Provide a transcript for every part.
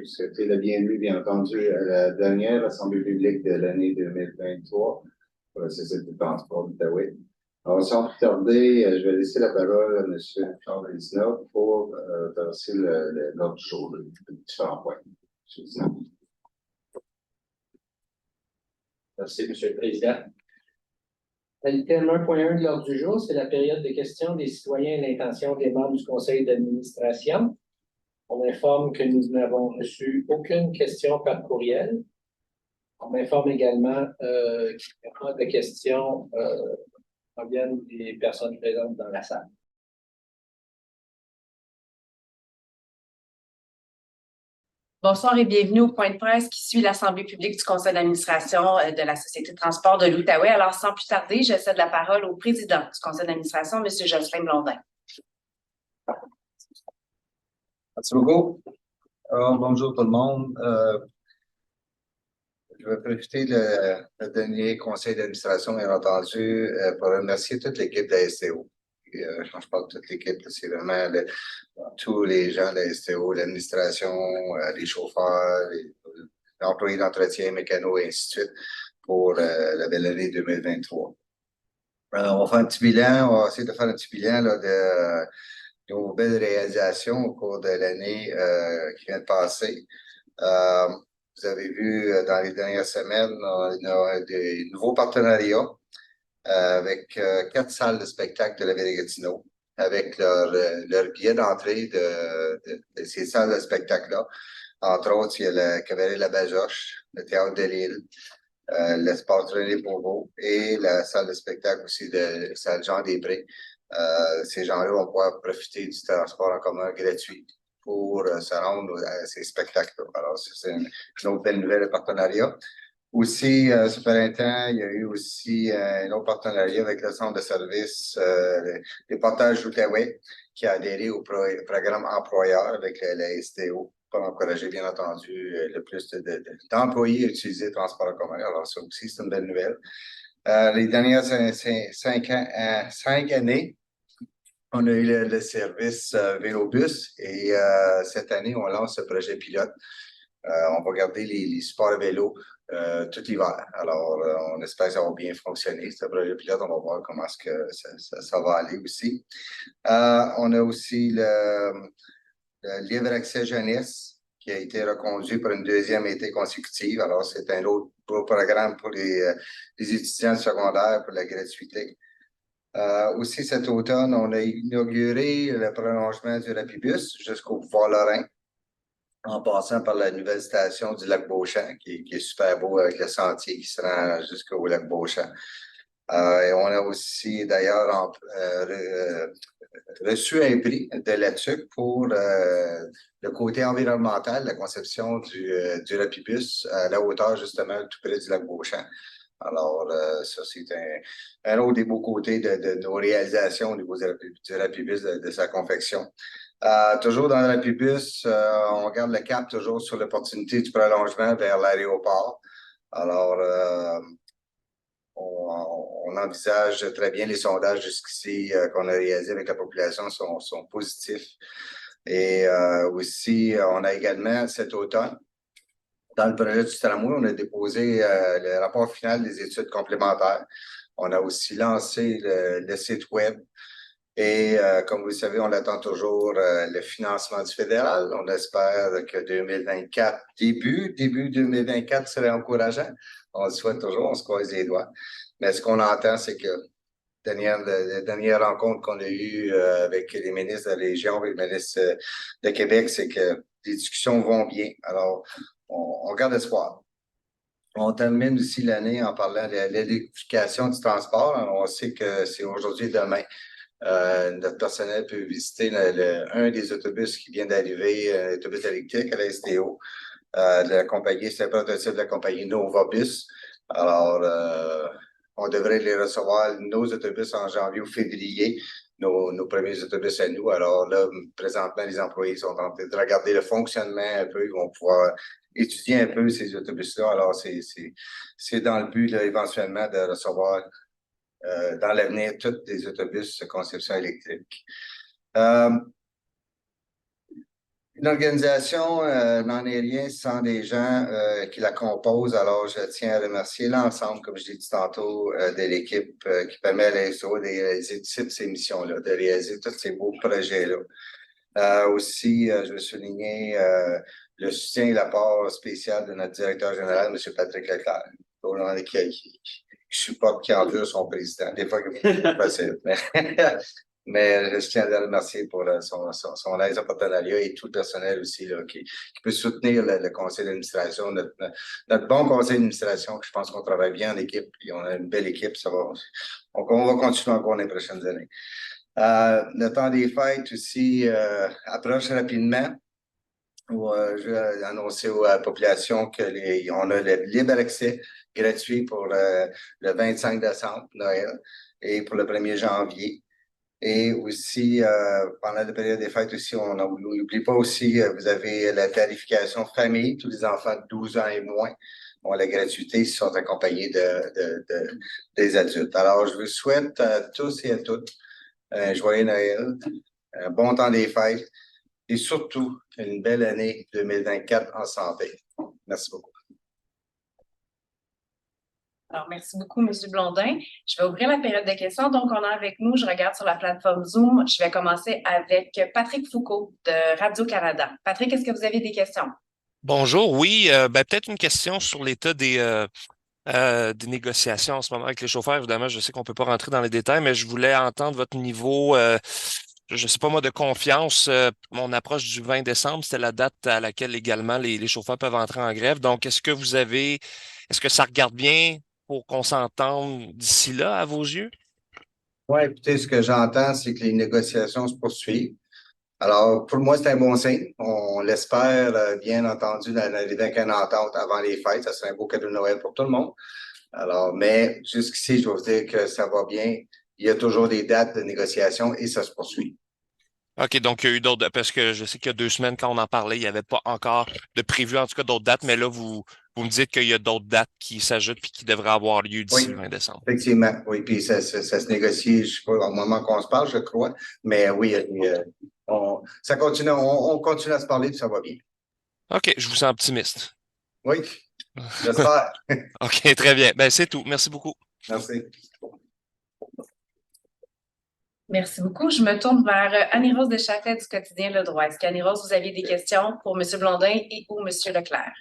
souhaiter le bienvenue, bien entendu, à la dernière Assemblée publique de l'année 2023 pour la Société de transport d'Outaouais. Alors, sans plus tarder, je vais laisser la parole à M. Charles Vizina pour passer l'ordre du jour de différents points. M. Vizina. Merci, M. le Président. L'item 1.1 de l'ordre du jour, c'est la période de questions des citoyens et l'intention des membres du conseil d'administration. On m'informe que nous n'avons reçu aucune question par courriel. On m'informe également qu'il n'y a pas de questions proviennent des personnes présentes dans la salle. Bonsoir et bienvenue au point de presse qui suit l'Assemblée publique du conseil d'administration de la Société de transport de l'Outaouais. Alors, sans plus tarder, je cède la parole au président du conseil d'administration, M. Jocelyn Blondin. Merci beaucoup. Alors, bonjour tout le monde. Je vais profiter le dernier conseil d'administration, bien entendu, pour remercier toute l'équipe de la STO. Quand je parle de toute l'équipe, c'est vraiment tous les gens de la STO, l'administration, les chauffeurs, les employés d'entretien, mécanos, et ainsi de suite, pour la belle année 2023. On va faire un petit bilan, on va essayer de faire un petit bilan là, de nos belles réalisations au cours de l'année qui vient de passer. Vous avez vu dans les dernières semaines, on a des nouveaux partenariats avec 4 salles de spectacle de la ville de Gatineau, avec leur billet d'entrée de ces salles de spectacle-là. Entre autres, il y a le Cabaret La Bajoche, le Théâtre de l'Île, l'espace René Beauveau et la salle de spectacle aussi de salle Jean-Després. Ces gens-là vont pouvoir profiter du transport en commun gratuit pour se rendre à ces spectacles-là. Alors, c'est une autre belle nouvelle de partenariat. Aussi, ce printemps, il y a eu aussi un autre partenariat avec le centre de service des portages d'Outaouais qui a adhéré au programme employeur avec la STO pour encourager, bien entendu, le plus d'employés à utiliser le transport en commun. Alors, ça aussi, c'est une belle nouvelle. Les dernières 5 années, on a eu le service Vélobus et cette année, on lance ce projet pilote. On va garder les supports à vélo tout l'hiver. Alors, on espère que ça va bien fonctionner. Ce projet pilote, on va voir comment est-ce que ça va aller aussi. On a aussi le livre accès jeunesse qui a été reconduit pour une 2e été consécutive. Alors, c'est un autre programme pour les étudiants secondaires pour la gratuité. Aussi, cet automne, on a inauguré le prolongement du Rapibus jusqu'au Bois-Lorrain, en passant par la nouvelle station du lac Beauchamp, qui est super beau avec le sentier qui se rend jusqu'au lac Beauchamp. Et on a aussi, d'ailleurs, reçu un prix de l'ATUC pour le côté environnemental, la conception du Rapibus à la hauteur, justement, tout près du lac Beauchamp. Alors, ça, c'est un autre des beaux côtés de nos réalisations au niveau du Rapibus, de sa confection. Toujours dans le Rapibus, on garde le cap toujours sur l'opportunité du prolongement vers l'aéroport. Alors, on envisage très bien les sondages jusqu'ici qu'on a réalisés avec la population sont positifs. Et aussi, on a également cet automne, dans le projet du tramway, on a déposé le rapport final des études complémentaires. On a aussi lancé le site web. Et comme vous le savez, on attend toujours le financement du fédéral. On espère que 2024, début 2024 serait encourageant. On le souhaite toujours, on se croise les doigts. Mais ce qu'on entend, c'est que la dernière rencontre qu'on a eue avec les ministres de la région et les ministres de Québec, c'est que les discussions vont bien. Alors, on garde espoir. On termine aussi l'année en parlant de l'électrification du transport. On sait que c'est aujourd'hui et demain. Notre personnel peut visiter un des autobus qui vient d'arriver, un autobus électrique à la STO, de la compagnie, c'est un prototype de la compagnie Novabus. Alors, on devrait les recevoir, nos autobus, en janvier ou février, nos premiers autobus à nous. Alors là, présentement, les employés sont en train de regarder le fonctionnement un peu. Ils vont pouvoir étudier un peu ces autobus-là. Alors, c'est dans le but, là, éventuellement, de recevoir dans l'avenir tous des autobus de conception électrique. Une organisation n'en est rien sans des gens qui la composent. Alors, je tiens à remercier l'ensemble, comme je l'ai dit tantôt, de l'équipe qui permet à l'ASO de réaliser toutes ces missions-là, de réaliser tous ces beaux projets-là. Aussi, je veux souligner le soutien et l'apport spécial de notre directeur général, M. Patrick Leclerc, qui supporte, qui endure son président. Des fois, c'est pas facile. Mais je tiens à le remercier pour son aide, son partenariat et tout le personnel aussi là, qui peut soutenir le conseil d'administration, notre bon conseil d'administration. Je pense qu'on travaille bien en équipe et on a une belle équipe. On va continuer encore les prochaines années. Le temps des fêtes aussi approche rapidement. Je vais annoncer à la population qu'on a le libre accès gratuit pour le 25 décembre, Noël, et pour le 1er janvier. Et aussi, pendant la période des fêtes aussi, on n'oublie pas aussi, vous avez la tarification famille, tous les enfants de 12 ans et moins ont la gratuité s'ils sont accompagnés des adultes. Alors, je vous souhaite à tous et à toutes un joyeux Noël, un bon temps des fêtes et surtout une belle année 2024 en santé. Merci beaucoup. Alors, merci beaucoup, M. Blondin. Je vais ouvrir la période de questions. Donc, on a avec nous, je regarde sur la plateforme Zoom. Je vais commencer avec Patrick Foucault de Radio-Canada. Patrick, est-ce que vous avez des questions? Bonjour, oui, peut-être une question sur l'état des négociations en ce moment avec les chauffeurs. Évidemment, je sais qu'on ne peut pas rentrer dans les détails, mais je voulais entendre votre niveau, je ne sais pas moi, de confiance. Mon approche du 20 décembre, c'était la date à laquelle également les chauffeurs peuvent entrer en grève. Donc, est-ce que ça regarde bien pour qu'on s'entende d'ici là, à vos yeux? Oui, écoutez, ce que j'entends, c'est que les négociations se poursuivent. Alors, pour moi, c'est un bon signe. On l'espère, bien entendu, d'arriver avec une entente avant les fêtes. Ça serait un beau cadeau de Noël pour tout le monde. Alors, mais jusqu'ici, je dois vous dire que ça va bien. Il y a toujours des dates de négociation et ça se poursuit. OK, donc il y a eu d'autres, parce que je sais qu'il y a 2 semaines, quand on en parlait, il n'y avait pas encore de prévu, en tout cas, d'autres dates, mais là, vous me dites qu'il y a d'autres dates qui s'ajoutent et qui devraient avoir lieu d'ici le 20 décembre. Effectivement, oui, puis ça se négocie, je sais pas, au moment qu'on se parle, je crois, mais oui, ça continue, on continue à se parler, puis ça va bien. OK, je vous sens optimiste. Oui, j'espère. OK, très bien. Ben, c'est tout. Merci beaucoup. Merci. Merci beaucoup. Je me tourne vers Annie-Rose Deschâtelet du quotidien Le Droit. Est-ce qu'Annie-Rose, vous avez des questions pour M. Blondin et ou M. Leclerc?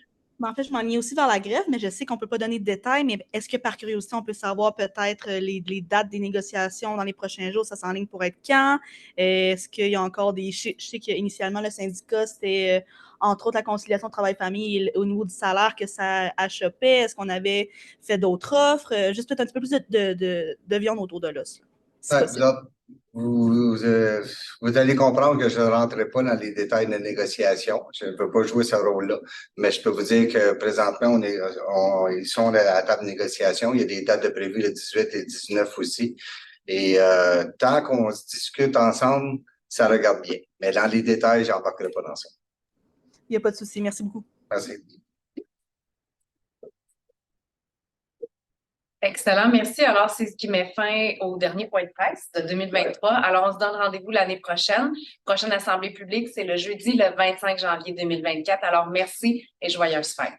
En fait, je m'en ai aussi vers la grève, mais je sais qu'on ne peut pas donner de détails, mais est-ce que par curiosité, on peut savoir peut-être les dates des négociations dans les prochains jours? Ça s'enligne pour être quand? Est-ce qu'il y a encore des... Je sais qu'initialement, le syndicat, c'était entre autres la conciliation travail-famille au niveau du salaire que ça achoppait. Est-ce qu'on avait fait d'autres offres? Juste peut-être un petit peu plus de viande autour de l'os. Vous allez comprendre que je ne rentrerai pas dans les détails de négociation. Je ne peux pas jouer ce rôle-là. Mais je peux vous dire que présentement, ils sont à la table de négociation. Il y a des dates de prévues le 18 et le 19 aussi. Et tant qu'on se discute ensemble, ça regarde bien. Mais dans les détails, je n'embarquerai pas dans ça. Il n'y a pas de souci. Merci beaucoup. Merci. Excellent, merci. Alors, c'est ce qui met fin au dernier point de presse de 2023. Alors, on se donne rendez-vous l'année prochaine. Prochaine assemblée publique, c'est le jeudi, le 25 janvier 2024. Alors, merci et joyeuses fêtes.